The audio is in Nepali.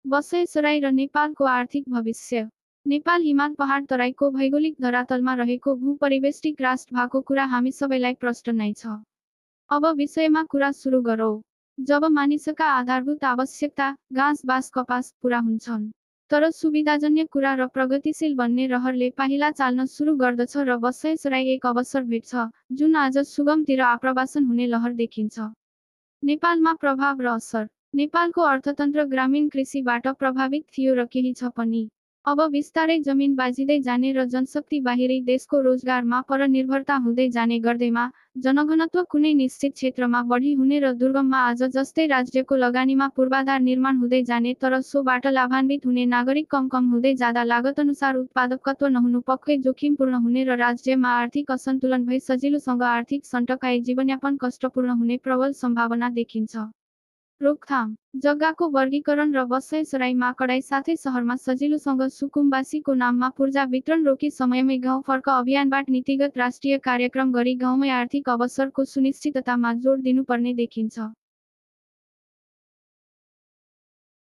बसैसराई र नेपालको आर्थिक भविष्य। नेपाल हिमाल पहाड तराईको भौगोलिक धरातलमा रहेको भूपरिवेष्टित राष्ट्र भएको कुरा हामी सबैलाई प्रष्ट नै छ। अब विषयमा कुरा सुरु गरौँ। जब मानिसका आधारभूत आवश्यकता घाँस बाँस कपास पूरा हुन्छन्, तर सुविधाजन्य कुरा र प्रगतिशील बन्ने रहरले पाहिला चाल्न सुरु गर्दछ र बसैसराई एक अवसर भेट्छ जुन आज सुगमतिर आप्रवासन हुने लहर देखिन्छ। नेपालमा प्रभाव र असर। नेपालको अर्थतन्त्र ग्रामीण कृषिबाट प्रभावित थियो र केही छ पनि। अब बिस्तारै जमिन बाजिँदै जाने र जनशक्ति बाहिरी देशको रोजगारमा परनिर्भरता हुँदै जाने गर्दैमा जनघनत्व कुनै निश्चित क्षेत्रमा बढी हुने र दुर्गममा आज जस्तै राज्यको लगानीमा पूर्वाधार निर्माण हुँदै जाने तर सोबाट लाभान्वित हुने नागरिक कम हुँदै जाँदा लागतअनुसार उत्पादकत्व नहुनु पक्कै जोखिमपूर्ण हुने र राज्यमा आर्थिक असन्तुलन भई सजिलोसँग आर्थिक सङ्कट आई जीवनयापन कष्टपूर्ण हुने प्रबल सम्भावना देखिन्छ। रोकथाम। जग्गाको वर्गीकरण र बसैसराईमा कडाई साथै सहरमा सजिलोसँग सुकुम्बासीको नाममा पूर्जा वितरण रोकी समयमै गाउँ फर्क अभियानबाट नीतिगत राष्ट्रिय कार्यक्रम गरी गाउँमै आर्थिक अवसरको सुनिश्चिततामा जोड दिनुपर्ने देखिन्छ।